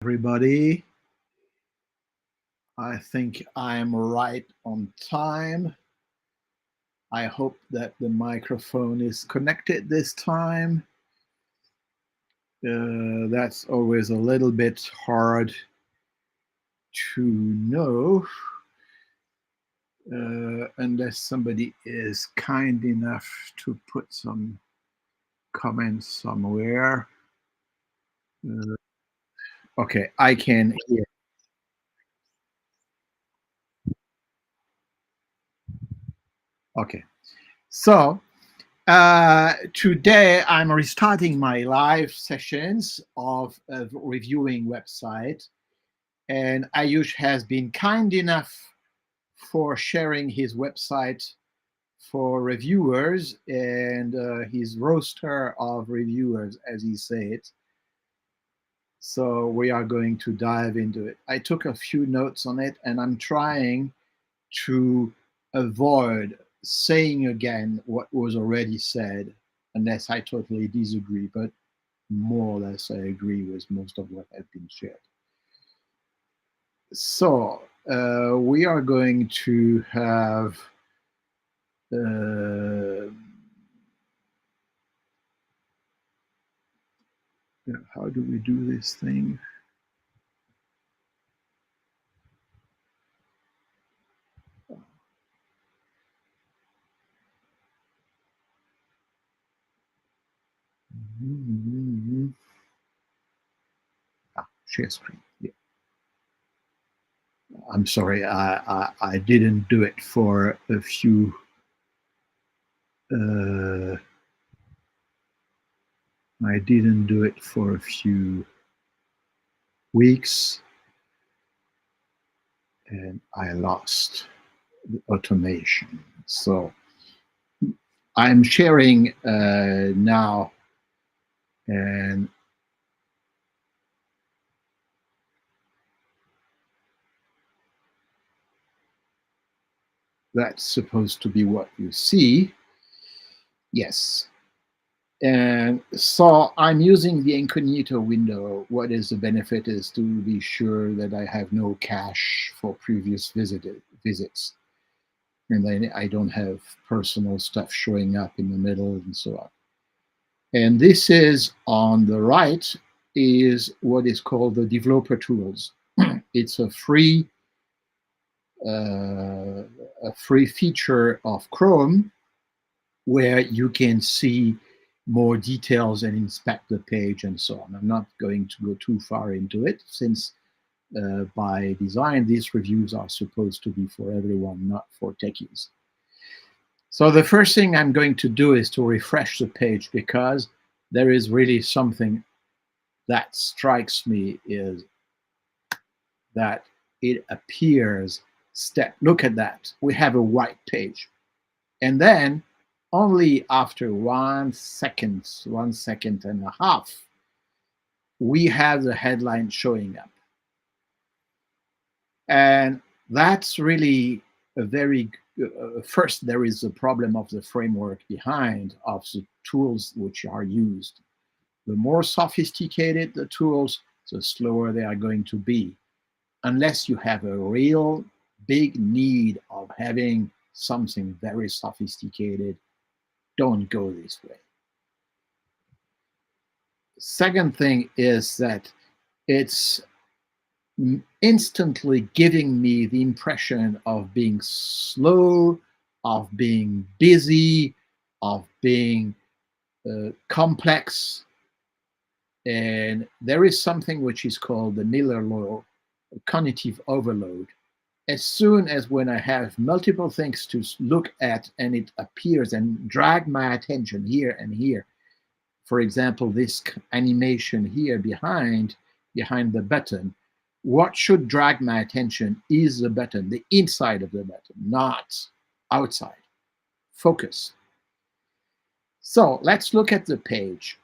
Everybody. I think I'm right on time. I hope that the microphone is connected this time. That's always a little bit hard to know unless somebody is kind enough to put some comments somewhere. Okay, I can hear. Okay, so today I'm restarting my live sessions of a reviewing website, and Ayush has been kind enough for sharing his website for reviewers and his roster of reviewers, as he said. So we are going to dive into it. I took a few notes on it, and I'm trying to avoid saying again what was already said, unless I totally disagree, but more or less I agree with most of what has been shared. So we are going to have how do we do this thing? Share screen. Yeah. I'm sorry, I didn't do it for a few. I didn't do it for a few weeks, and I lost the automation. So I'm sharing now, and that's supposed to be what you see. Yes. And so I'm using the incognito window. What is the benefit is to be sure that I have no cache for previous visits. And then I don't have personal stuff showing up in the middle and so on. And this is on the right is what is called the developer tools. It's a free feature of Chrome where you can see more details and inspect the page and so on. I'm not going to go too far into it since by design, these reviews are supposed to be for everyone, not for techies. So the first thing I'm going to do is to refresh the page because there is really something that strikes me is that it appears look at that. We have a white page. And then only after 1 second, 1.5 seconds, we have the headline showing up. And that's really a very, first, there is a problem of the framework behind of the tools which are used. The more sophisticated the tools, the slower they are going to be. Unless you have a real big need of having something very sophisticated, don't go this way. Second thing is that it's instantly giving me the impression of being slow, of being busy, of being complex. And there is something which is called the Miller law, cognitive overload. As soon as when I have multiple things to look at and it appears and drag my attention here and here, for example, this animation here behind the button, what should drag my attention is the button, the inside of the button, not outside. Focus. So let's look at the page.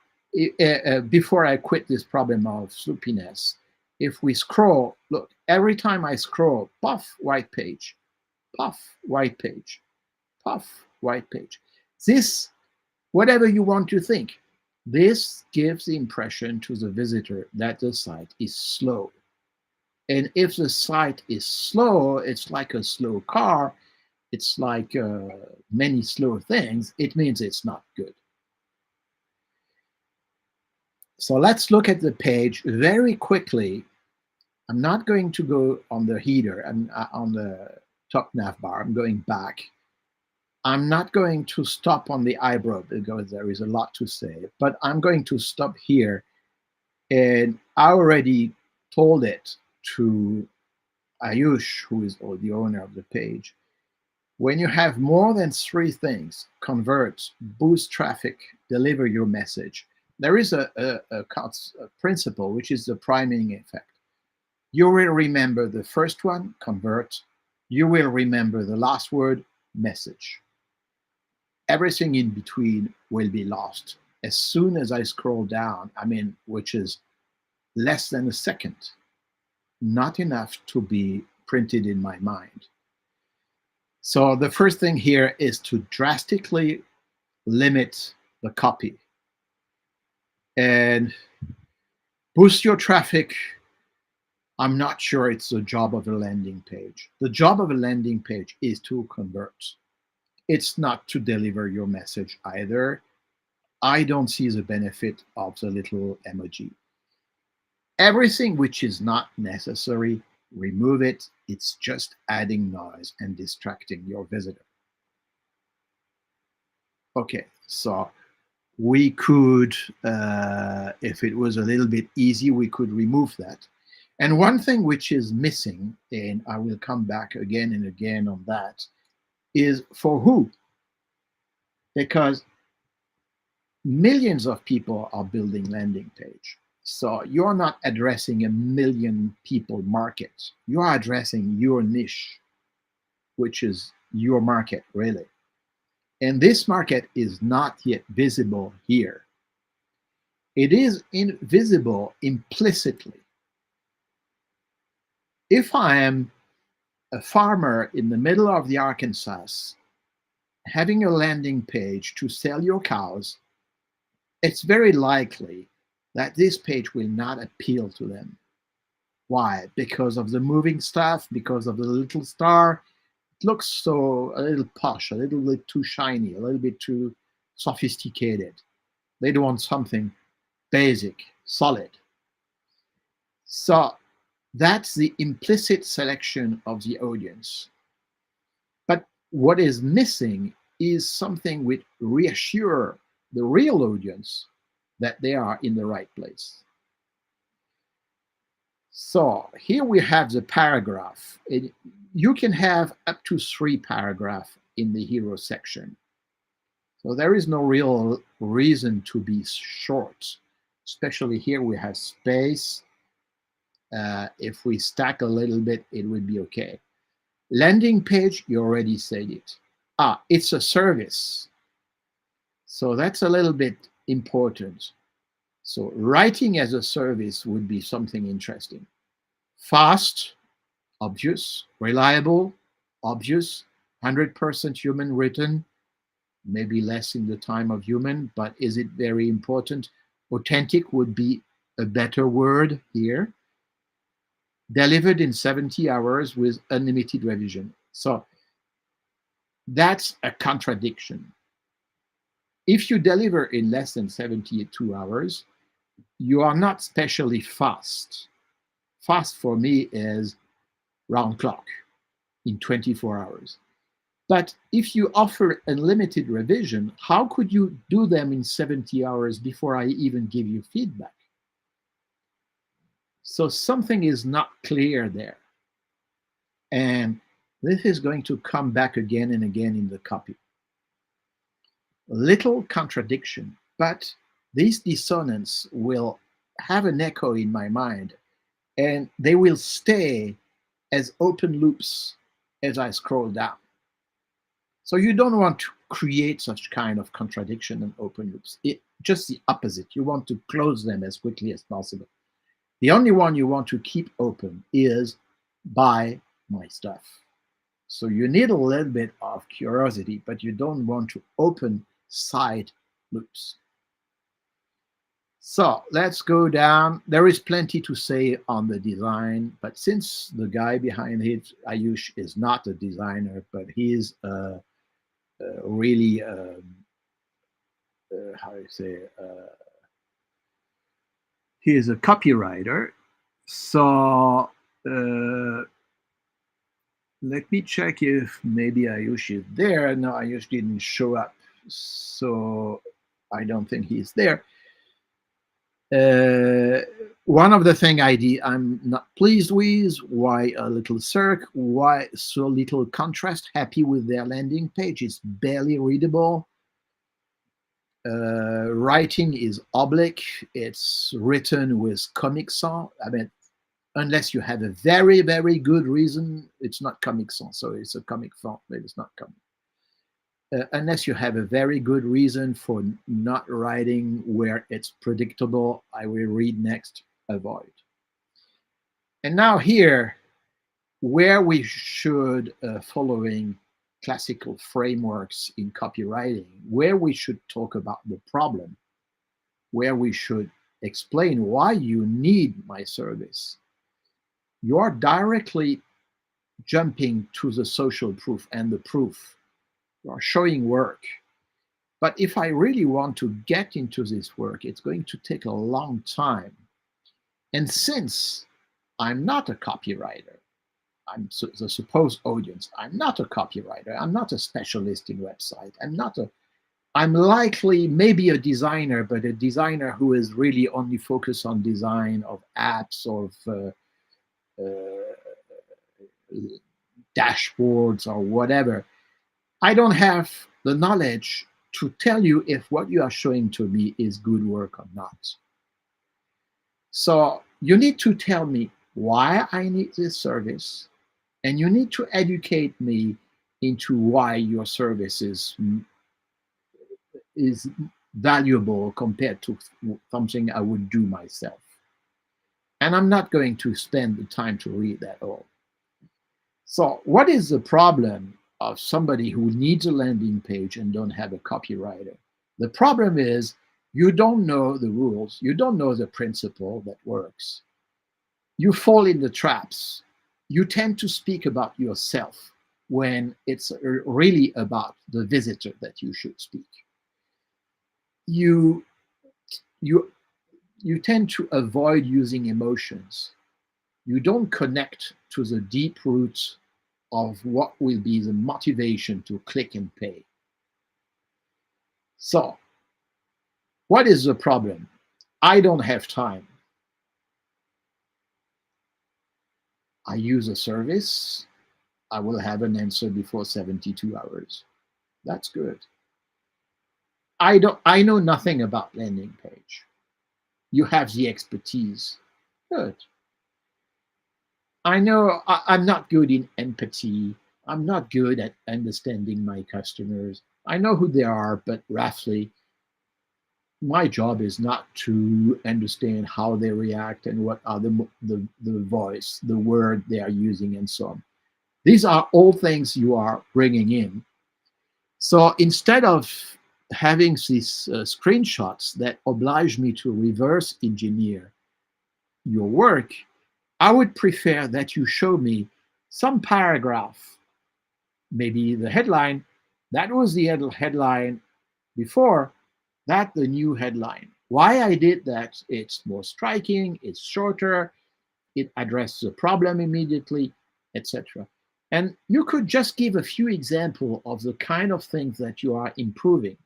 Before I quit this problem of sloopiness, if we scroll, look, every time I scroll, puff, white page, puff, white page, puff, white page. This, whatever you want to think, This gives the impression to the visitor that the site is slow. And if the site is slow, it's like a slow car, it's like many slow things, it means it's not good. So let's look at the page very quickly. I'm not going to go on the header and on the top nav bar. I'm going back. I'm not going to stop on the eyebrow because there is a lot to say, but I'm going to stop here. And I already told it to Ayush, who is the owner of the page. When you have more than three things, convert, boost traffic, deliver your message, there is a principle, which is the priming effect. You will remember the first one, convert. You will remember the last word, message. Everything in between will be lost. As soon as I scroll down, which is less than a second, not enough to be printed in my mind. So the first thing here is to drastically limit the copy and boost your traffic. I'm not sure it's the job of a landing page. The job of a landing page is to convert. It's not to deliver your message either. I don't see the benefit of the little emoji. Everything which is not necessary, remove it. It's just adding noise and distracting your visitor. Okay, so we could, if it was a little bit easy, we could remove that. And one thing which is missing, and I will come back again and again on that, is for who? Because millions of people are building landing page. So you're not addressing a million people market. You are addressing your niche, which is your market, really. And this market is not yet visible here. It is invisible implicitly. If I am a farmer in the middle of the Arkansas, having a landing page to sell your cows, it's very likely that this page will not appeal to them. Why? Because of the moving stuff, because of the little star. It looks so a little posh, a little bit too shiny, a little bit too sophisticated. They don't want something basic, solid. So that's the implicit selection of the audience. But what is missing is something which reassures the real audience that they are in the right place. So here we have the paragraph. You can have up to 3 paragraphs in the hero section. So there is no real reason to be short, especially here we have space. If we stack a little bit, it would be okay. Landing page, you already said it. It's a service. So that's a little bit important. So writing as a service would be something interesting. Fast, obvious. Reliable, obvious. 100% human written, maybe less in the time of human, but is it very important? Authentic would be a better word here. Delivered in 70 hours with unlimited revision. So that's a contradiction. If you deliver in less than 72 hours, you are not specially fast. Fast for me is round clock in 24 hours. But if you offer unlimited revision, how could you do them in 70 hours before I even give you feedback? So something is not clear there. And this is going to come back again and again in the copy. Little contradiction, but these dissonance will have an echo in my mind, and they will stay as open loops as I scroll down. So you don't want to create such kind of contradiction and open loops. Just the opposite. You want to close them as quickly as possible. The only one you want to keep open is buy my stuff. So you need a little bit of curiosity, but you don't want to open side loops. So let's go down. There is plenty to say on the design, but since the guy behind it, Ayush, is not a designer, but he is really, how do you say, he is a copywriter. So let me check if maybe Ayush is there. No, Ayush didn't show up, so I don't think he's there. One of the thing I'm not pleased with, why a little circ, why so little contrast, happy with their landing page, it's barely readable. Writing is oblique, it's written with Comic Sans. I mean, unless you have a very, very good reason, it's not Comic Sans, so it's a comic font, but it's not comic. Unless you have a very good reason for not writing where it's predictable, I will read next, avoid. And now here, where we should, following classical frameworks in copywriting, where we should talk about the problem, where we should explain why you need my service, you are directly jumping to the social proof and the proof. You are showing work. But if I really want to get into this work, it's going to take a long time. And since I'm not a copywriter, I'm the supposed audience, I'm not a copywriter, I'm not a specialist in website, I'm likely maybe a designer, but a designer who is really only focused on design of apps or of dashboards or whatever. I don't have the knowledge to tell you if what you are showing to me is good work or not. So you need to tell me why I need this service, and you need to educate me into why your service is valuable compared to something I would do myself. And I'm not going to spend the time to read that all. So what is the problem of somebody who needs a landing page and don't have a copywriter? The problem is you don't know the rules, you don't know the principle that works. You fall in the traps. You tend to speak about yourself when it's really about the visitor that you should speak. You tend to avoid using emotions. You don't connect to the deep roots of what will be the motivation to click and pay. So, what is the problem? I don't have time. I use a service. I will have an answer before 72 hours. That's good. I know nothing about landing page. You have the expertise. Good. I know I'm not good in empathy. I'm not good at understanding my customers. I know who they are, but roughly, my job is not to understand how they react and what are the voice, the word they are using, and so on. These are all things you are bringing in. So instead of having these screenshots that oblige me to reverse engineer your work, I would prefer that you show me some paragraph, maybe the headline. That was the headline before, that the new headline. Why I did that, it's more striking, it's shorter, it addresses the problem immediately, etc. And you could just give a few examples of the kind of things that you are improving,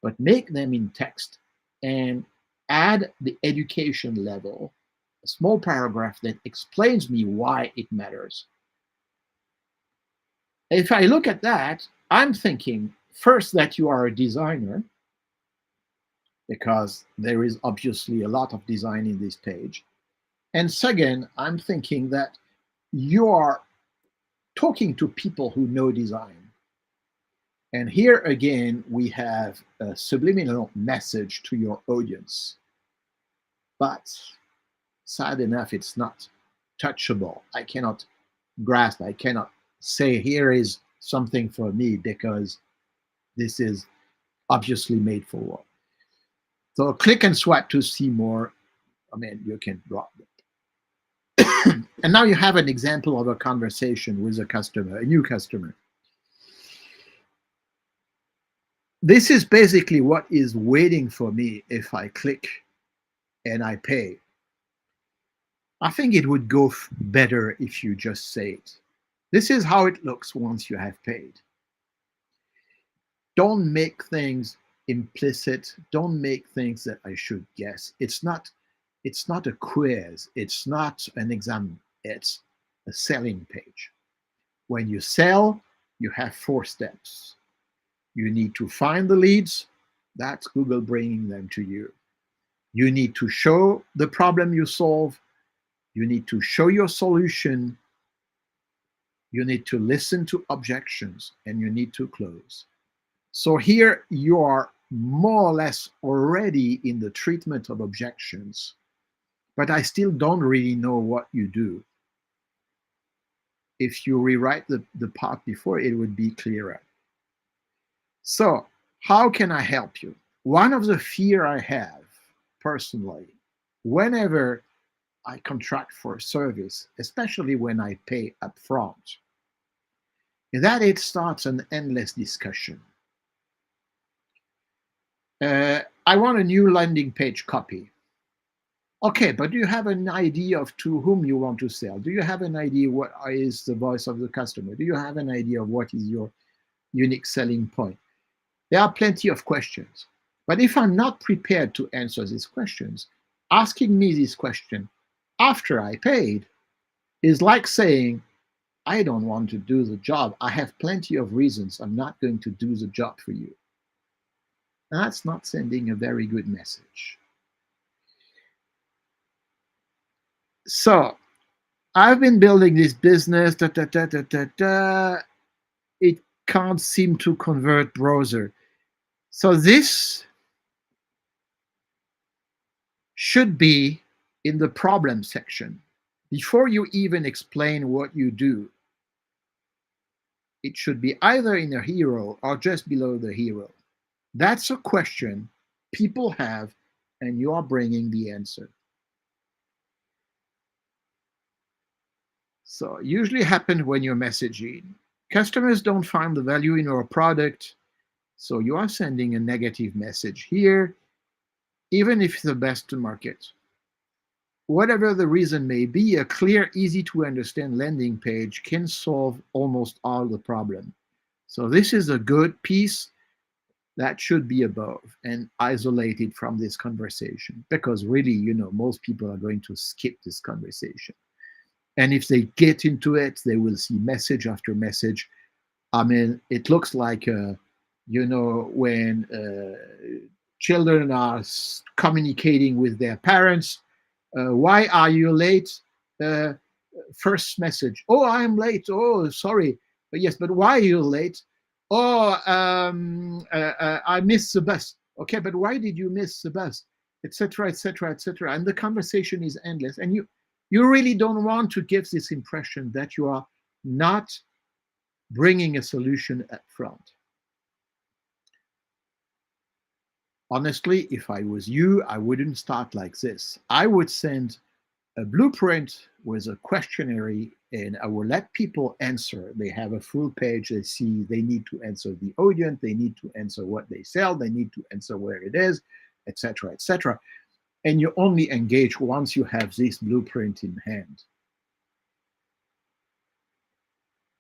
but make them in text and add the education level, a small paragraph that explains me why it matters. If I look at that, I'm thinking first that you are a designer, because there is obviously a lot of design in this page. And second, I'm thinking that you are talking to people who know design. And here again, we have a subliminal message to your audience. But sad enough, it's not touchable. I cannot grasp, I cannot say, here is something for me, because this is obviously made for work. So click and swipe to see more. I mean, you can drop it. And now you have an example of a conversation with a customer, a new customer. This is basically what is waiting for me if I click and I pay. I think it would go better if you just say it. This is how it looks once you have paid. Don't make things implicit. Don't make things that I should guess. It's not a quiz. It's not an exam. It's a selling page. When you sell, you have 4 steps. You need to find the leads. That's Google bringing them to you. You need to show the problem you solve. You need to show your solution. You need to listen to objections, and you need to close. So here you are more or less already in the treatment of objections, but I still don't really know what you do. If you rewrite the part before, it would be clearer. So how can I help you? One of the fear I have personally, whenever I contract for a service, especially when I pay upfront, is that it starts an endless discussion. I want a new landing page copy. Okay, but do you have an idea of to whom you want to sell? Do you have an idea what is the voice of the customer? Do you have an idea of what is your unique selling point? There are plenty of questions. But if I'm not prepared to answer these questions, asking me this question after I paid is like saying, I don't want to do the job. I have plenty of reasons I'm not going to do the job for you. That's not sending a very good message. So I've been building this business, it can't seem to convert browser. So this should be in the problem section. Before you even explain what you do, it should be either in a hero or just below the hero. That's a question people have, and you are bringing the answer. So usually happens when you're messaging. Customers don't find the value in your product, so you are sending a negative message here, even if it's the best to market. Whatever the reason may be, a clear, easy to understand landing page can solve almost all the problem. So this is a good piece that should be above and isolated from this conversation, because really, most people are going to skip this conversation. And if they get into it, they will see message after message. I mean, it looks like, when children are communicating with their parents, why are you late? Uh, First message, oh, I'm late. Oh, sorry. But yes, but why are you late? Oh, I missed the bus. Okay, but why did you miss the bus? Etc., etc., etc. And the conversation is endless. And you really don't want to give this impression that you are not bringing a solution up front. Honestly, if I was you, I wouldn't start like this. I would send a blueprint with a questionnaire, and I will let people answer. They have a full page. They see they need to answer the audience. They need to answer what they sell. They need to answer where it is, etc., etc. And you only engage once you have this blueprint in hand.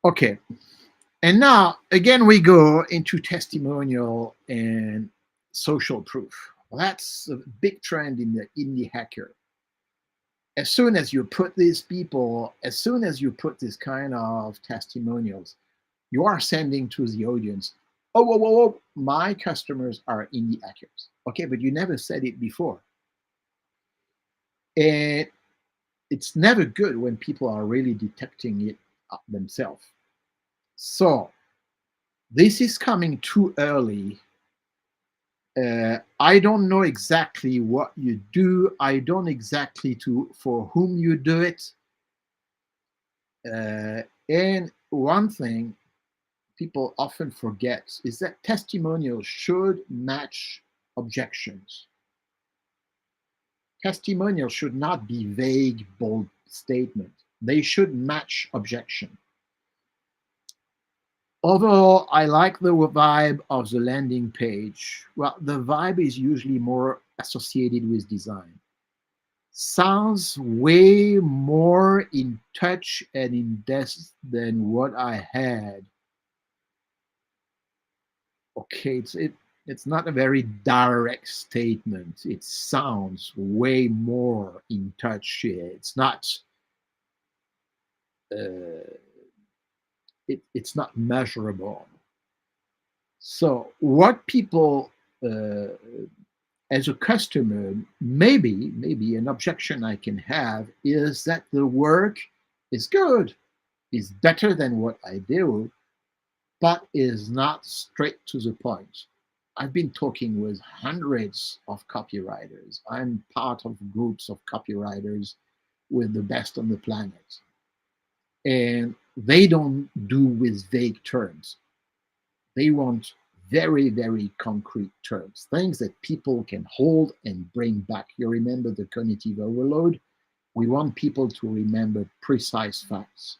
Okay. And now, again, we go into testimonial and social proof. Well, that's a big trend in the indie hacker. As soon as you put these people, as soon as you put this kind of testimonials, you are sending to the audience, oh, whoa, whoa, whoa, my customers are indie hackers. Okay, but you never said it before. And it's never good when people are really detecting it themselves. So this is coming too early. I don't know exactly what you do. I don't exactly for whom you do it. And one thing people often forget is that testimonials should match objections. Testimonials should not be vague, bold statements. They should match objection. Overall, I like the vibe of the landing page. Well, the vibe is usually more associated with design. Sounds way more in touch and in depth than what I had. Okay, it's not a very direct statement. It sounds way more in touch here. It's not uh, it's not measurable. So what people as a customer, maybe an objection I can have is that the work is good, is better than what I do, but is not straight to the point. I've been talking with hundreds of copywriters. I'm part of groups of copywriters with the best on the planet. And they don't do with vague terms. They want very, very concrete terms, things that people can hold and bring back. You remember the cognitive overload? We want people to remember precise facts.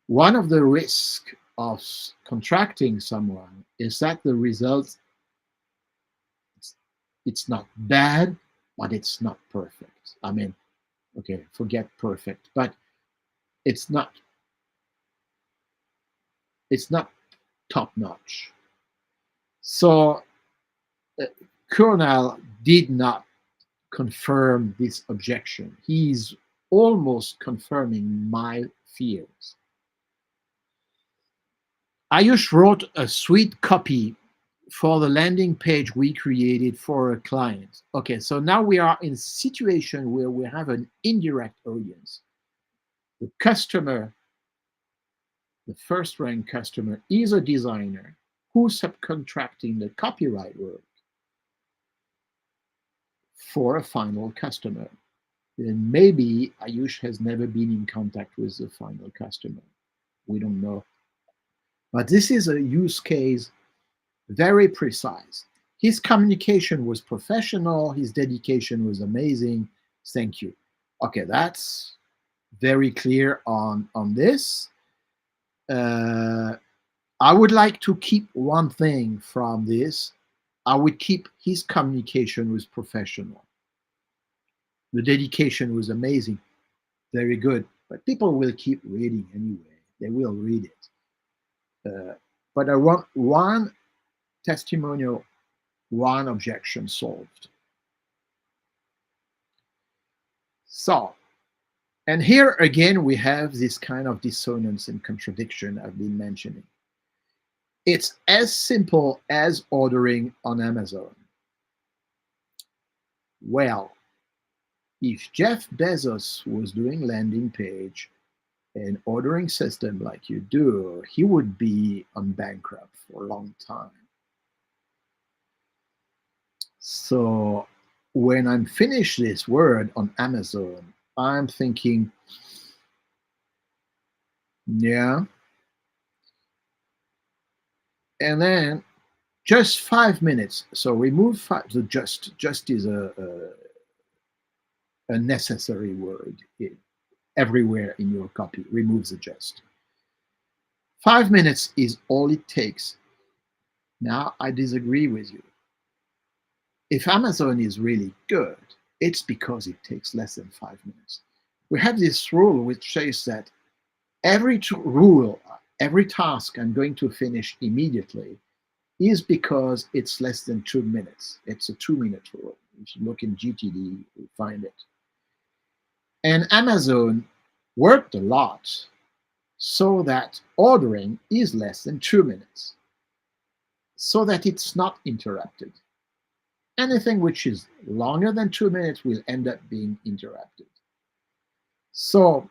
One of the risks of contracting someone is that the result, it's not bad, but it's not perfect. I mean, okay, forget perfect, but it's not top notch. So Kernel did not confirm this objection. He's almost confirming my fears. Ayush wrote a sweet copy for the landing page we created for a client. Okay, so now we are in a situation where we have an indirect audience. The customer, the first rank customer, is a designer who's subcontracting the copyright work for a final customer. Then maybe Ayush has never been in contact with the final customer. We don't know. But this is a use case very precise. His communication was professional. His dedication was amazing. Thank you. Okay, that's very clear on this. I would like to keep one thing from this. I would keep his communication was professional. The dedication was amazing. Very good. But people will keep reading anyway. They will read it. But I want one testimonial, one objection solved. So, and here again, we have this kind of dissonance and contradiction I've been mentioning. It's as simple as ordering on Amazon. Well, if Jeff Bezos was doing landing page and ordering system like you do, he would be on bankrupt for a long time. So when I'm finished this word on Amazon, I'm thinking, yeah. And then just 5 minutes. So remove five. So just is a necessary word everywhere in your copy. Remove the just. 5 minutes is all it takes. Now I disagree with you. If Amazon is really good, it's because it takes less than 5 minutes. We have this rule which says that every task I'm going to finish immediately is because it's less than 2 minutes. It's a 2-minute rule. If you look in GTD, you'll find it. And Amazon worked a lot so that ordering is less than 2 minutes, so that it's not interrupted. Anything which is longer than 2 minutes will end up being interrupted. So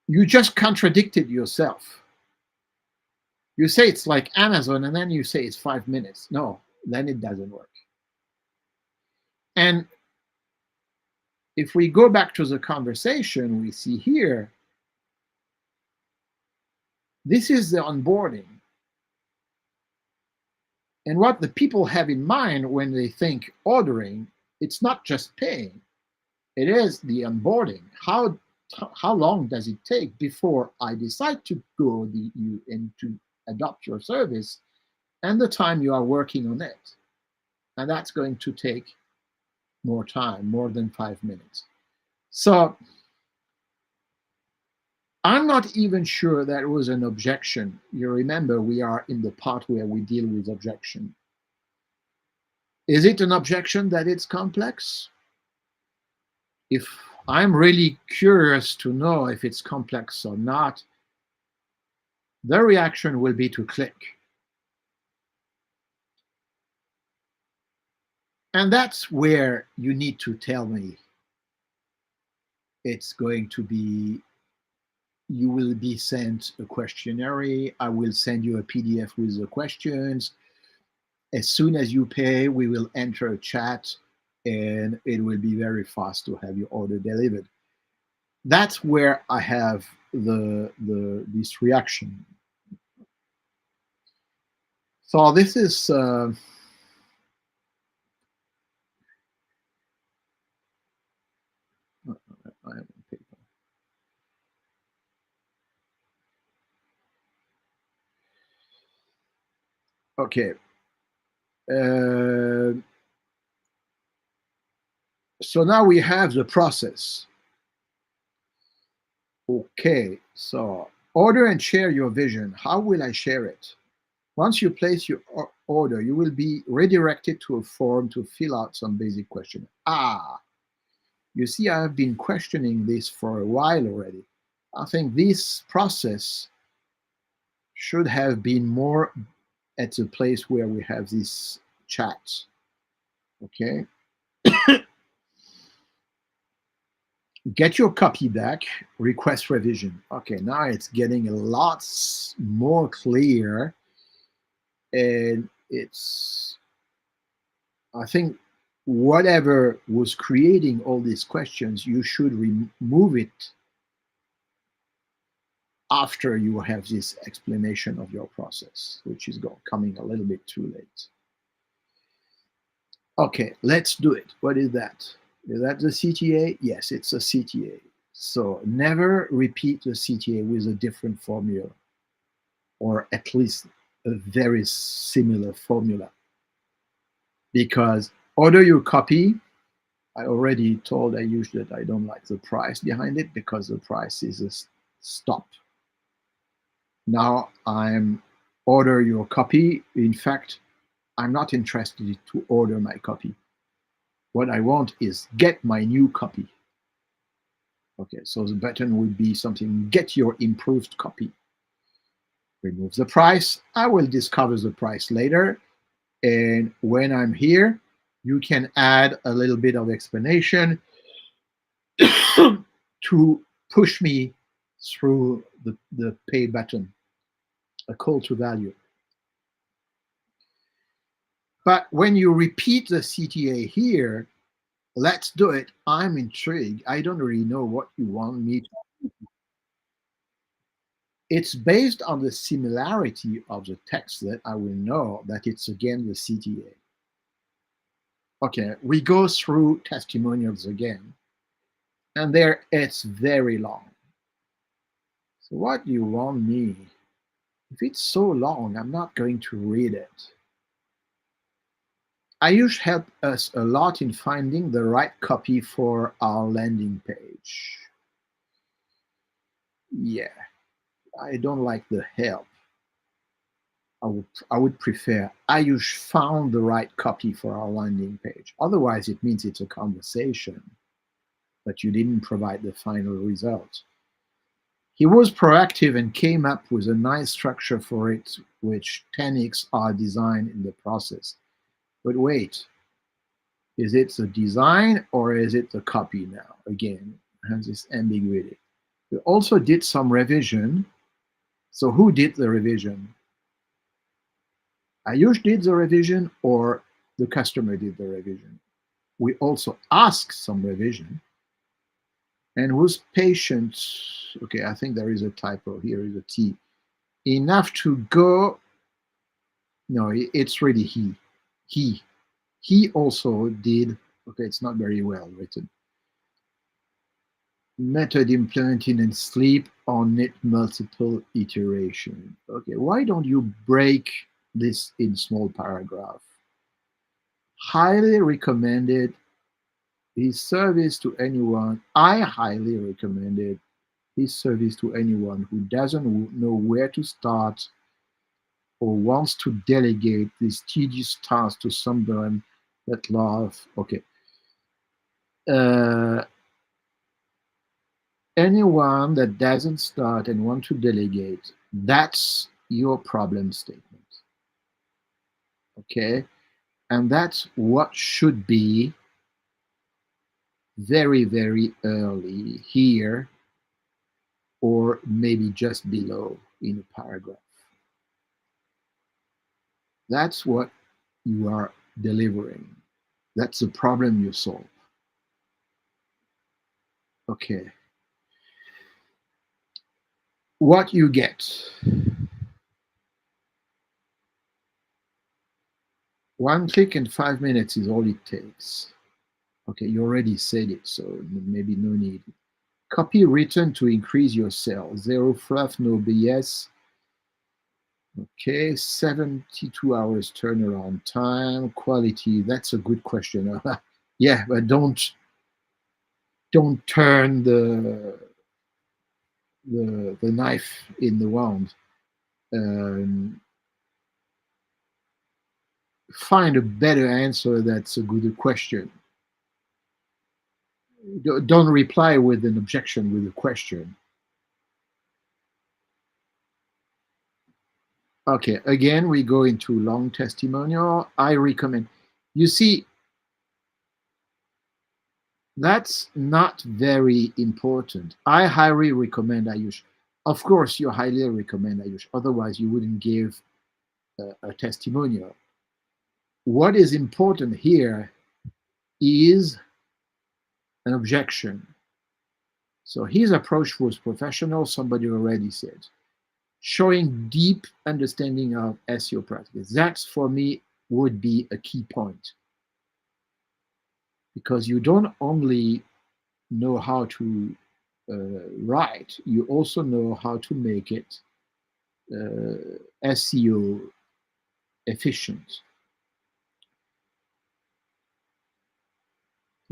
you just contradicted yourself. You say it's like Amazon, and then you say it's 5 minutes. No, then it doesn't work. And if we go back to the conversation we see here, this is the onboarding. And what the people have in mind when they think ordering it's not just paying, it is the onboarding. How long does it take before I decide to go you and to adopt your service, and the time you are working on it? And that's going to take more time, more than 5 minutes. So I'm not even sure that was an objection. You remember, we are in the part where we deal with objection. Is it an objection that it's complex? If I'm really curious to know if it's complex or not, the reaction will be to click. And that's where you need to tell me it's going to be, you will be sent a questionnaire. I will send you a PDF with the questions. As soon as you pay, we will enter a chat and it will be very fast to have your order delivered. That's where I have this reaction. So this is I am on paper. Okay. So now we have the process. Okay, so order and share your vision. How will I share it? Once you place your order, you will be redirected to a form to fill out some basic question. You see, I have been questioning this for a while already. I think this process should have been more at the place where we have this chat. Okay. Get your copy back, request revision. Okay, now it's getting a lot more clear. And it's, I think, whatever was creating all these questions, you should remove it after you have this explanation of your process, which is coming a little bit too late. Okay, let's do it. What is that? Is that the CTA? Yes, it's a CTA. So never repeat the CTA with a different formula, or at least a very similar formula. Because order your copy, I already told Ayush that I don't like the price behind it because the price is a stop. Now I'm order your copy. In fact, I'm not interested to order my copy. What I want is get my new copy. Okay, so the button would be something, get your improved copy. Remove the price. I will discover the price later. And when I'm here, you can add a little bit of explanation to push me through the pay button, a call to value. But when you repeat the CTA here, let's do it. I'm intrigued. I don't really know what you want me to. It's based on the similarity of the text that I will know that it's again the CTA. Okay, we go through testimonials again, and there it's very long. So what do you want me? If it's so long, I'm not going to read it. Ayush helped us a lot in finding the right copy for our landing page. Yeah, I don't like the help. I would prefer Ayush found the right copy for our landing page. Otherwise, it means it's a conversation, but you didn't provide the final result. He was proactive and came up with a nice structure for it, which 10x are designed in the process. But wait, is it the design or is it the copy now? Again, it has this ambiguity. We also did some revision. So who did the revision? Ayush did the revision or the customer did the revision? We also asked some revision. And was patient, okay, I think there is a typo here, is a T, enough to go, no, it's really he. He also did Okay, it's not very well written. Method implemented in sleep on it multiple iteration. Okay, why don't you break this in small paragraph? Highly recommended his service to anyone. I highly recommended his service to anyone who doesn't know where to start or wants to delegate this tedious task to someone that love. Okay. Uh, anyone that doesn't start and want to delegate, that's your problem statement. Okay. And that's what should be very, very early here, or maybe just below in a paragraph. That's what you are delivering. That's the problem you solve. Okay. What you get. One click and 5 minutes is all it takes. Okay, you already said it, so maybe no need. Copy written to increase your sales. Zero fluff, no BS. Okay, 72 hours turnaround time. Quality, that's a good question. Yeah, but don't turn the knife in the wound. Um, find a better answer that's a good question. Don't reply with an objection, with a question. Okay, again, we go into long testimonial. I recommend. You see, that's not very important. I highly recommend Ayush. Of course, you highly recommend Ayush. Otherwise, you wouldn't give a testimonial. What is important here is an objection. So his approach was professional, somebody already said. Showing deep understanding of SEO practices. That's, for me, would be a key point. Because you don't only know how to write, you also know how to make it SEO efficient.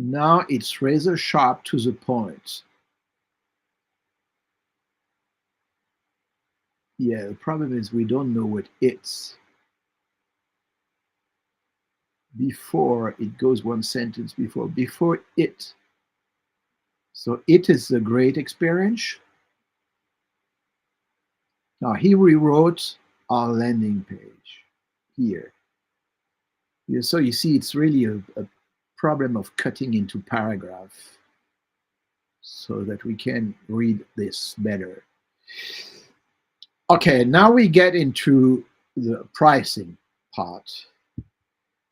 Now it's razor sharp to the point. Yeah, the problem is we don't know what it's. Before it goes one sentence before it. So it is a great experience. Now he rewrote our landing page here. Yeah, so you see, it's really a problem of cutting into paragraph so that we can read this better. Okay, now we get into the pricing part.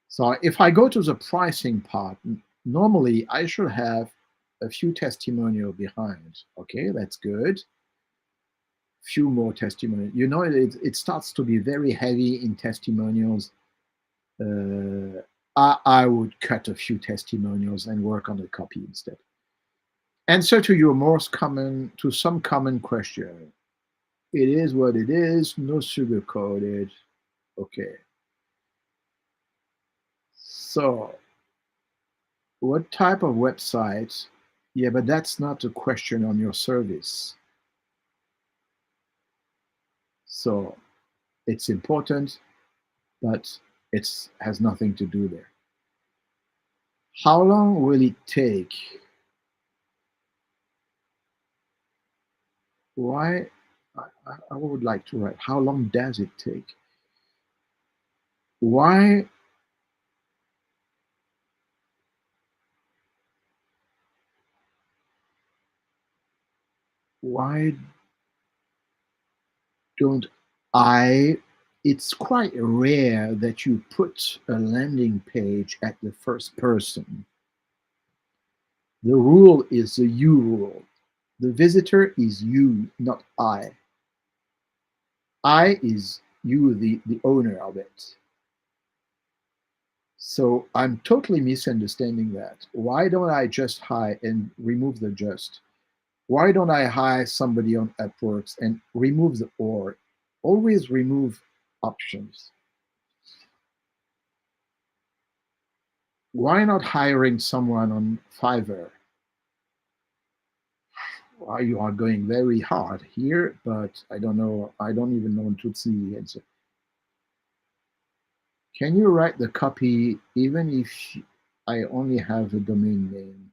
So if I go to the pricing part, normally I should have a few testimonial behind. Okay, that's good. Few more testimonials. You know, it starts to be very heavy in testimonials. I would cut a few testimonials and work on the copy instead. Answer to some common question. It is what it is, no sugarcoated. Okay. So, what type of website? Yeah, but that's not a question on your service. So, it's important, but it has nothing to do there. How long will it take? Why? I would like to write, how long does it take? Why? Why don't I? It's quite rare that you put a landing page at the first person. The rule is the you rule. The visitor is you, not I. I is you, the owner of it. So I'm totally misunderstanding that. Why don't I just hire and remove the just? Why don't I hire somebody on Upworks and remove the or? Always remove options. Why not hiring someone on Fiverr? Well, you are going very hard here, but I don't know. I don't even know to see the answer. Can you write the copy even if I only have a domain name?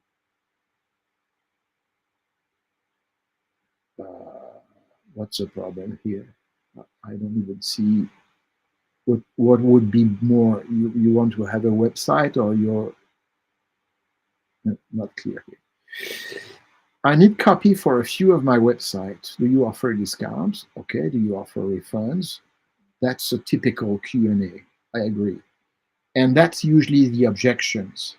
Uh, what's the problem here? I don't even see what would be more. You want to have a website or you're not clear here. I need copy for a few of my websites. Do you offer discounts? Okay. Do you offer refunds? That's a typical Q&A. I agree. And that's usually the objections.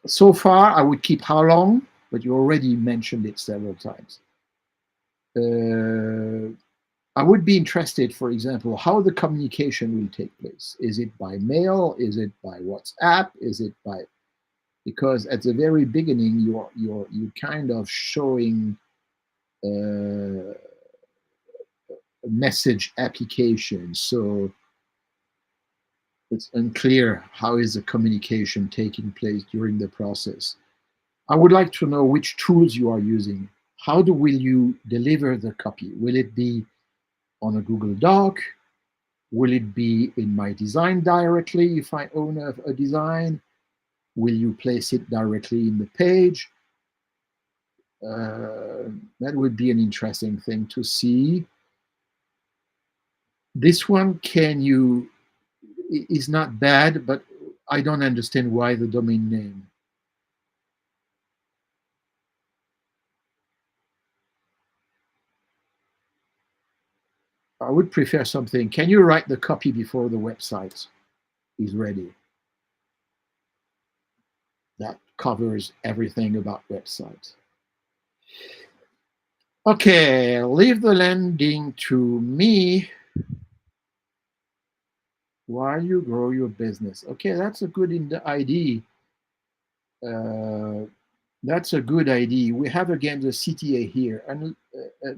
So far, I would keep how long, but you already mentioned it several times. I would be interested, for example, how the communication will take place. Is it by mail? Is it by WhatsApp? Is it by, because at the very beginning you kind of showing a message application, so it's unclear how is the communication taking place during the process. I would like to know which tools you are using. How will you deliver the copy? Will it be on a Google Doc? Will it be in my design directly if I own a design? Will you place it directly in the page? That would be an interesting thing to see. This one, can you, is not bad, but I don't understand why the domain name. I would prefer something. Can you write the copy before the website is ready? That covers everything about websites. Okay, leave the landing to me while you grow your business. Okay, that's a good idea. Uh, that's a good idea. We have again the CTA here, and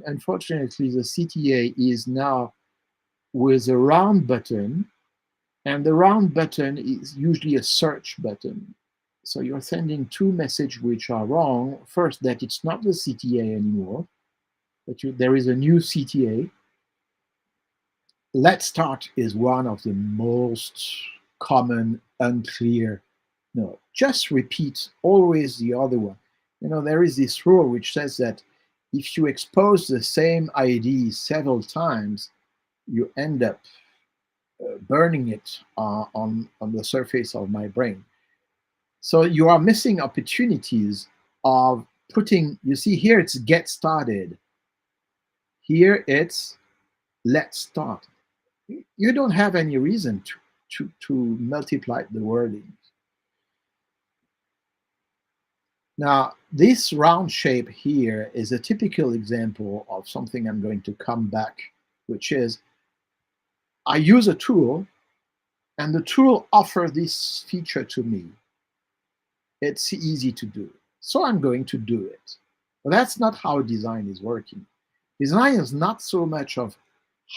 unfortunately, the CTA is now with a round button, and the round button is usually a search button. So you're sending two messages which are wrong. First, that it's not the CTA anymore, but there is a new CTA. Let's start is one of the most common unclear. No, just repeat always the other one. There is this rule which says that if you expose the same ID several times, you end up burning it on the surface of my brain. So you are missing opportunities of putting, you see here it's get started. Here it's let's start. You don't have any reason to multiply the wording. Now, this round shape here is a typical example of something I'm going to come back, which is I use a tool and the tool offers this feature to me. It's easy to do. So I'm going to do it. But that's not how design is working. Design is not so much of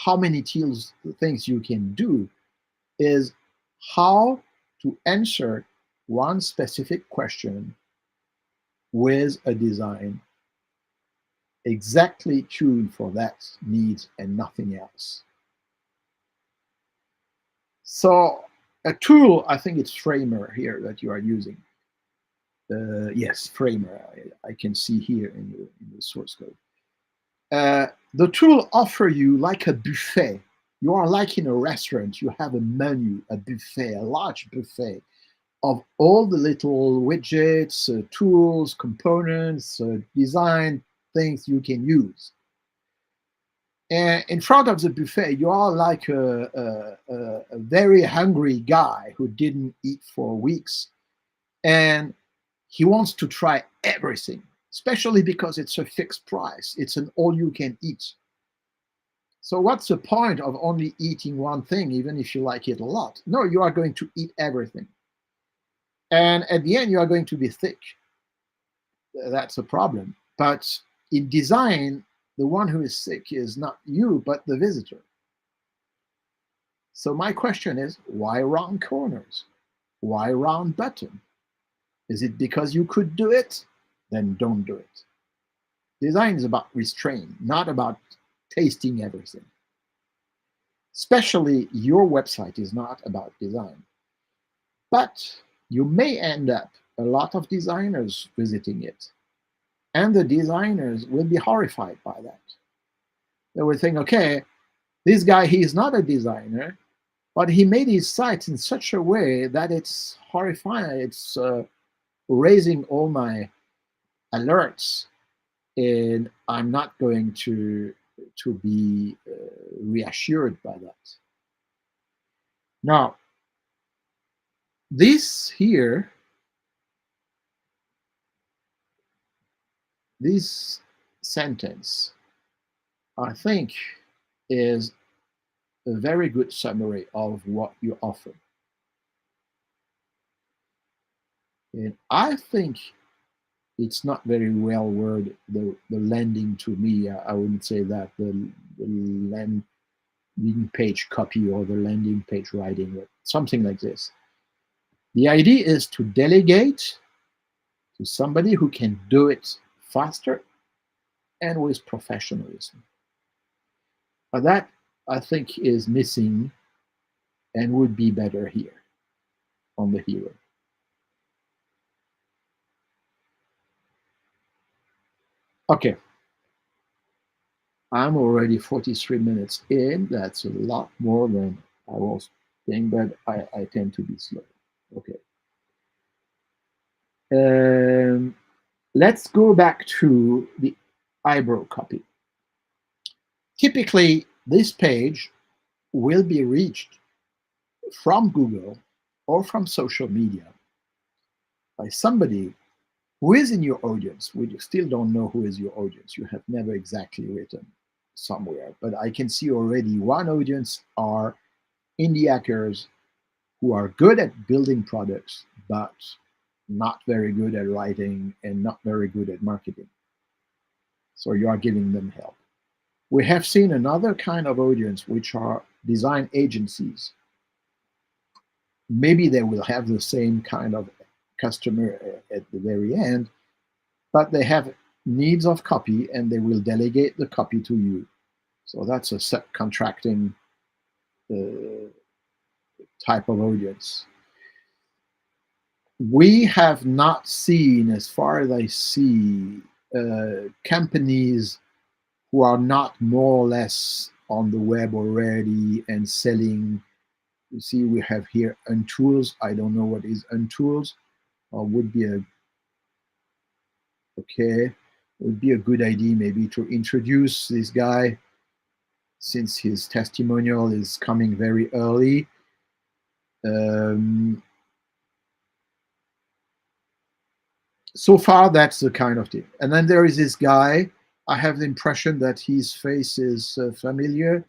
how many things you can do, is how to answer one specific question with a design exactly tuned for that need and nothing else. So a tool, I think it's Framer here that you are using. Yes, Framer, I can see here in the source code. The tool offer you like a buffet. You are like in a restaurant. You have a menu, a buffet, a large buffet of all the little widgets, tools, components, design things you can use. And in front of the buffet, you are like a very hungry guy who didn't eat for weeks. And he wants to try everything, especially because it's a fixed price. It's an all you can eat. So what's the point of only eating one thing, even if you like it a lot? No, you are going to eat everything. And at the end, you are going to be thick. That's a problem. But in design, the one who is sick is not you, but the visitor. So my question is, why round corners? Why round button? Is it because you could do it? Then don't do it. Design is about restraint, not about tasting everything. Especially your website is not about design. But you may end up a lot of designers visiting it. And the designers will be horrified by that. They will think, okay, this guy, he is not a designer, but he made his site in such a way that it's horrifying. It's raising all my alerts, and I'm not going to be reassured by that. Now, this here, this sentence, I think, is a very good summary of what you offer. And I think it's not very well worded, the landing to me. I wouldn't say that. The landing page copy or the landing page writing, or something like this. The idea is to delegate to somebody who can do it faster and with professionalism. But that, I think, is missing and would be better here on the hero. Okay. I'm already 43 minutes in. That's a lot more than I was thinking, but I tend to be slow. Okay. Let's go back to the eyebrow copy. Typically, this page will be reached from Google or from social media by somebody who is in your audience. We still don't know who is your audience. You have never exactly written somewhere, but I can see already one audience are indie hackers who are good at building products, but not very good at writing and not very good at marketing. So you are giving them help. We have seen another kind of audience, which are design agencies. Maybe they will have the same kind of customer at the very end, but they have needs of copy and they will delegate the copy to you. So that's a subcontracting type of audience. We have not seen, as far as I see, companies who are not more or less on the web already and selling. You see, we have here Untools. I don't know what is Untools. Would be a okay. Would be a good idea maybe to introduce this guy, since his testimonial is coming very early. So far, that's the kind of thing. And then there is this guy. I have the impression that his face is familiar,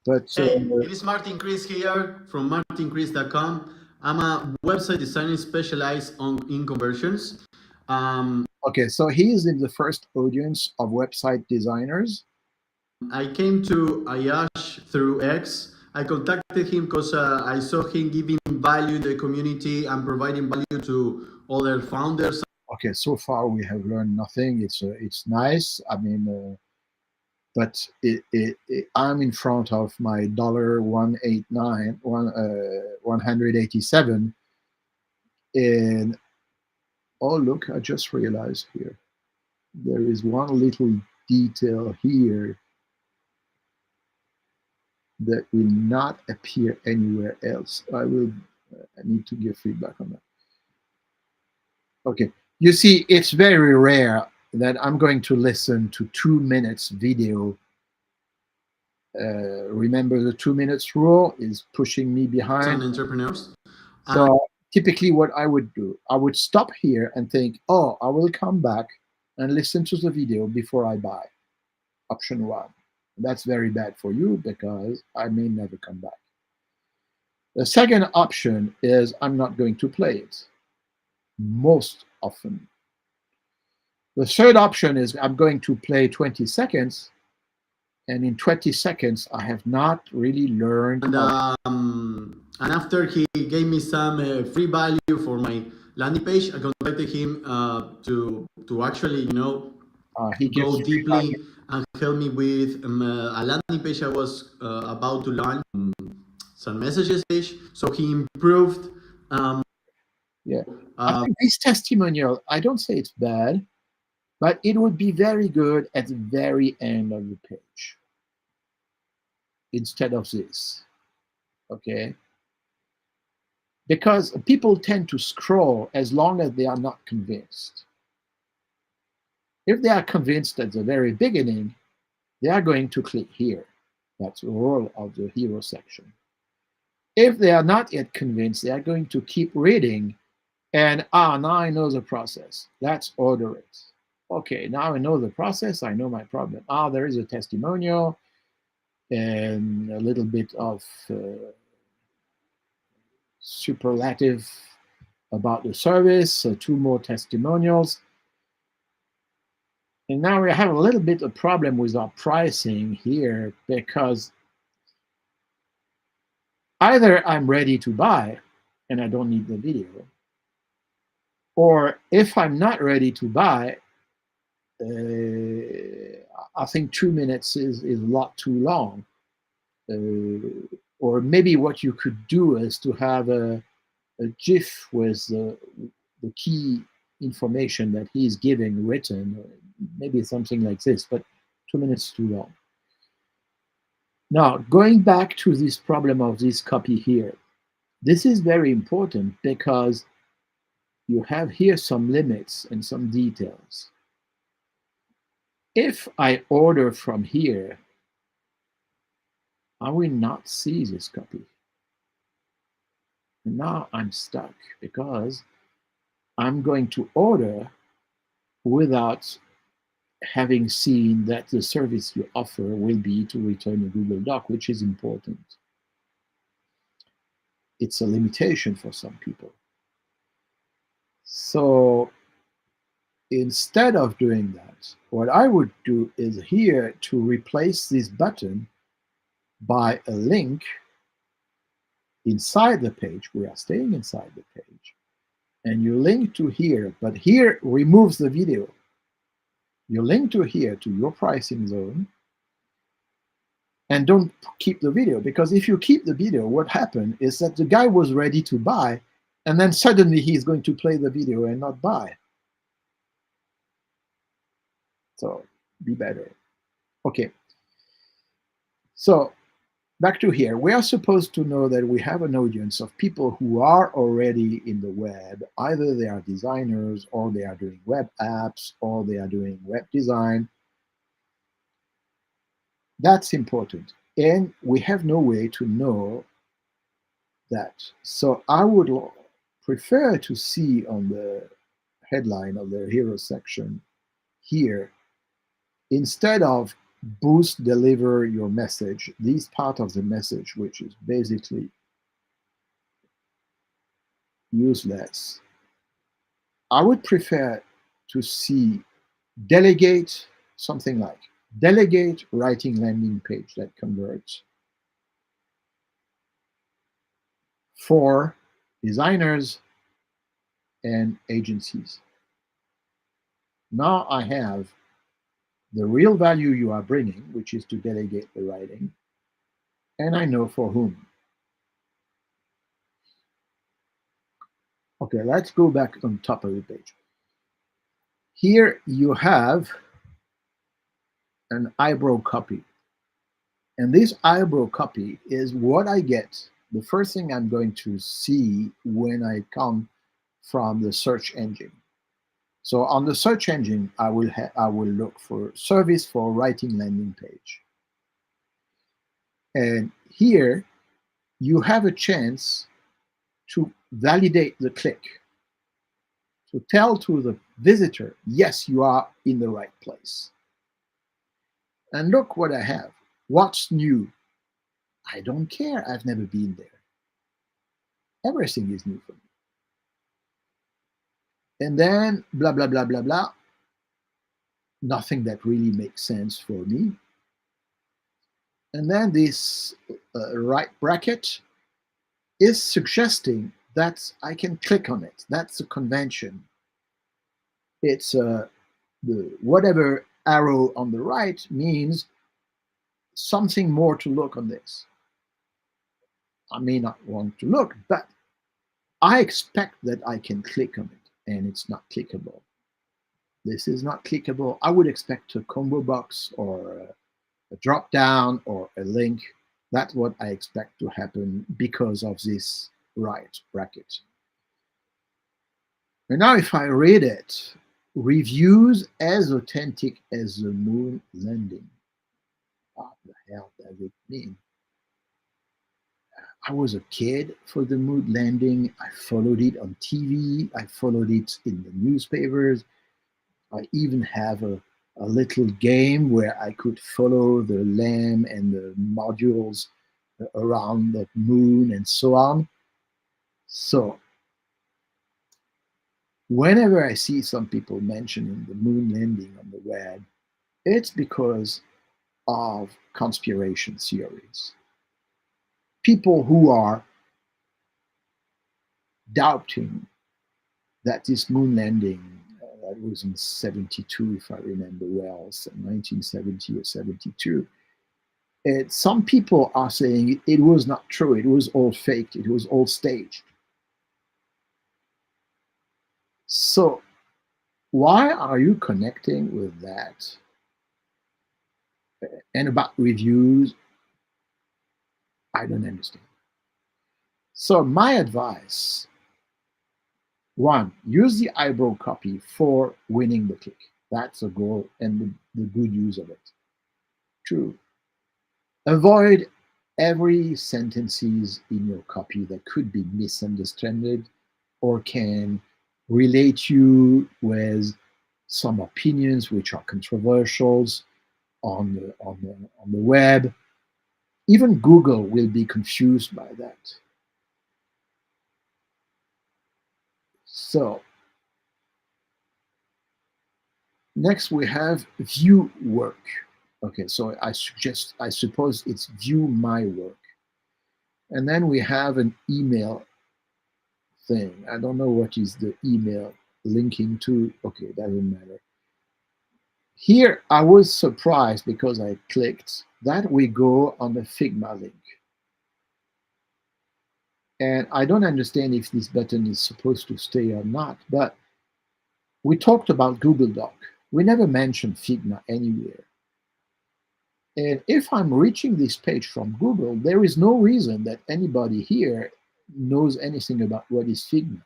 but Hey, it is Martin Chris here from martinchris.com. I'm a website designer specialized in conversions. okay, so he is in the first audience of website designers. I came to Ayash through X. I contacted him because I saw him giving value to the community and providing value to other founders. Okay, so far we have learned nothing. It's nice. I mean, but I'm in front of my $187, and oh look, I just realized here there is one little detail here that will not appear anywhere else. I need to give feedback on that. Okay, you see, it's very rare that I'm going to listen to 2 minutes video. Remember the 2 minutes rule is pushing me behind. Entrepreneurs. So typically what I would do, I would stop here and think, oh, I will come back and listen to the video before I buy. Option 1. That's very bad for you because I may never come back. The second option is I'm not going to play it most often. The third option is I'm going to play 20 seconds, and in 20 seconds, I have not really learned. And after he gave me some free value for my landing page, I contacted him to actually, He gives go free value. deeply and help me with a landing page I was about to launch, some messages page. So he improved. Yeah. I Uh, think this testimonial, I don't say it's bad, but it would be very good at the very end of the page instead of this. Okay? Because people tend to scroll as long as they are not convinced. If they are convinced at the very beginning, they are going to click here. That's the role of the hero section. If they are not yet convinced, they are going to keep reading and, now I know the process. Let's order it. Okay, now I know the process. I know my problem. There is a testimonial and a little bit of superlative about the service, so 2 more testimonials. And now we have a little bit of problem with our pricing here because either I'm ready to buy and I don't need the video, or if I'm not ready to buy, I think 2 minutes is a lot too long. Or maybe what you could do is to have a GIF with the key information that he's giving written, maybe something like this, but 2 minutes too long. Now, going back to this problem of this copy here, this is very important because you have here some limits and some details. If I order from here, I will not see this copy. And now I'm stuck because I'm going to order without having seen that the service you offer will be to return a Google Doc, which is important. It's a limitation for some people. So instead of doing that, what I would do is here to replace this button by a link inside the page. We are staying inside the page. And you link to here, but here removes the video. You link to here to your pricing zone and don't keep the video, because if you keep the video, what happened is that the guy was ready to buy and then suddenly he's going to play the video and not buy. So be better. Okay. So back to here. We are supposed to know that we have an audience of people who are already in the web. Either they are designers, or they are doing web apps, or they are doing web design. That's important. And we have no way to know that. So I would prefer to see on the headline of the hero section here, instead of boost deliver your message, this part of the message, which is basically useless, I would prefer to see delegate, something like delegate writing landing page that converts for designers and agencies. Now I have the real value you are bringing, which is to delegate the writing, and I know for whom. Okay, let's go back on top of the page. Here you have an eyebrow copy. And this eyebrow copy is what I get, the first thing I'm going to see when I come from the search engine. So on the search engine, I will look for service for writing landing page. And here you have a chance to validate the click, to tell to the visitor, yes, you are in the right place. And look what I have. What's new? I don't care. I've never been there. Everything is new for me. And then blah, blah, blah, blah, blah. Nothing that really makes sense for me. And then this right bracket is suggesting that I can click on it. That's a convention. It's the whatever arrow on the right means something more to look on this. I may not want to look, but I expect that I can click on it, and it's not clickable. This is not clickable. I would expect a combo box or a drop down or a link. That's what I expect to happen because of this right bracket. And now if I read it, reviews as authentic as the moon landing. What the hell does it mean? I was a kid for the moon landing. I followed it on TV. I followed it in the newspapers. I even have a little game where I could follow the LAM and the modules around the moon and so on. So whenever I see some people mentioning the moon landing on the web, it's because of conspiracy theories. People who are doubting that this moon landing, that was in 72, if I remember well, 1970 or 72, some people are saying it was not true, it was all faked, it was all staged. So why are you connecting with that? And about reviews, I don't understand. So my advice, one, use the eyebrow copy for winning the click. That's a goal and the good use of it. Two, avoid every sentences in your copy that could be misunderstood or can relate you with some opinions which are controversial on the web. Even Google will be confused by that. So next we have view work. Okay, so I suppose it's view my work. And then we have an email thing. I don't know what is the email linking to. Okay, doesn't matter. Here, I was surprised because I clicked that we go on the Figma link. And I don't understand if this button is supposed to stay or not, but we talked about Google Doc. We never mentioned Figma anywhere. And if I'm reaching this page from Google, there is no reason that anybody here knows anything about what is Figma.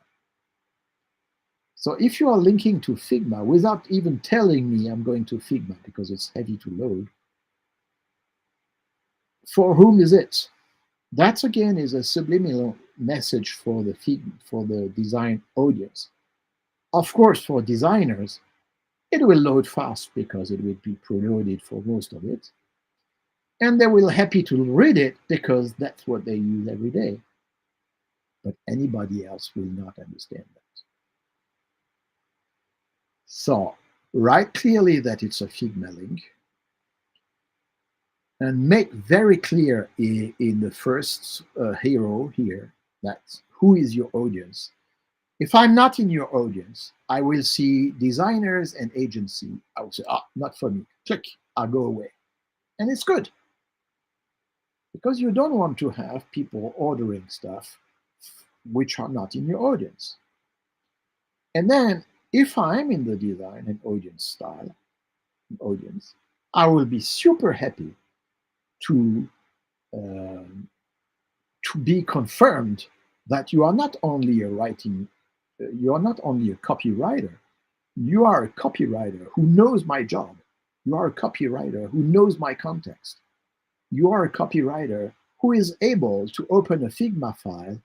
So if you are linking to Figma without even telling me I'm going to Figma because it's heavy to load, for whom is it? That again is a subliminal message for the design audience. Of course, for designers, it will load fast because it will be preloaded for most of it. And they will happy to read it because that's what they use every day. But anybody else will not understand that. So write clearly that it's a Figma link and make very clear in the first hero here that who is your audience. If I'm not in your audience, I will see designers and agency. I will say, not for me. Click, I'll go away. And it's good. Because you don't want to have people ordering stuff which are not in your audience. And then if I'm in the design and audience I will be super happy to be confirmed that you are not only a copywriter, you are a copywriter who knows my job. You are a copywriter who knows my context. You are a copywriter who is able to open a Figma file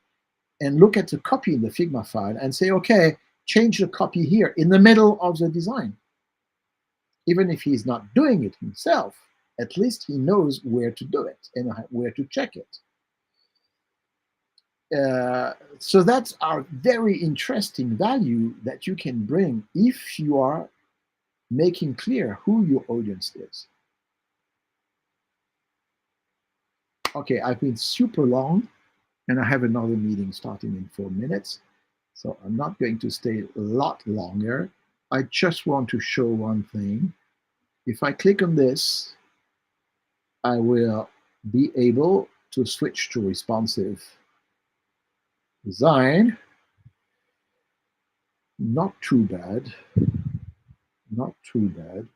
and look at the copy in the Figma file and say, okay, change the copy here in the middle of the design. Even if he's not doing it himself at least he knows where to do it and where to check it. So that's our very interesting value that you can bring if you are making clear who your audience is. Okay, I've been super long, and I have another meeting starting in 4 minutes, so I'm not going to stay a lot longer. I just want to show one thing. If I click on this, I will be able to switch to responsive design. Not too bad. Not too bad.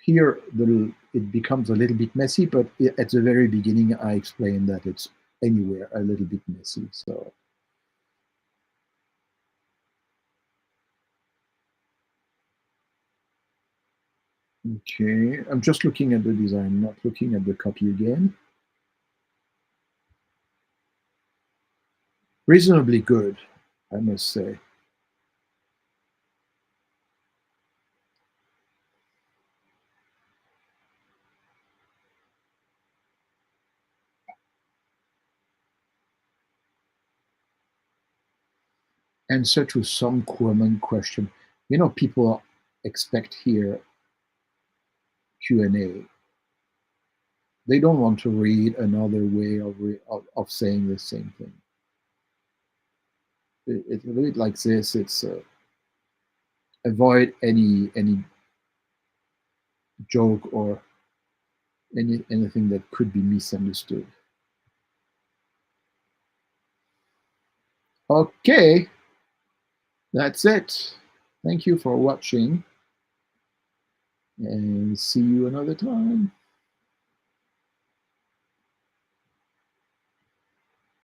Here, it becomes a little bit messy, but at the very beginning, I explained that it's anywhere a little bit messy. So okay, I'm just looking at the design, not looking at the copy again. Reasonably good, I must say. Answer to some common question. You know, people expect here Q&A. They don't want to read another way of saying the same thing. It's a little bit like this. It's avoid any joke or anything that could be misunderstood. Okay, that's it. Thank you for watching, and see you another time.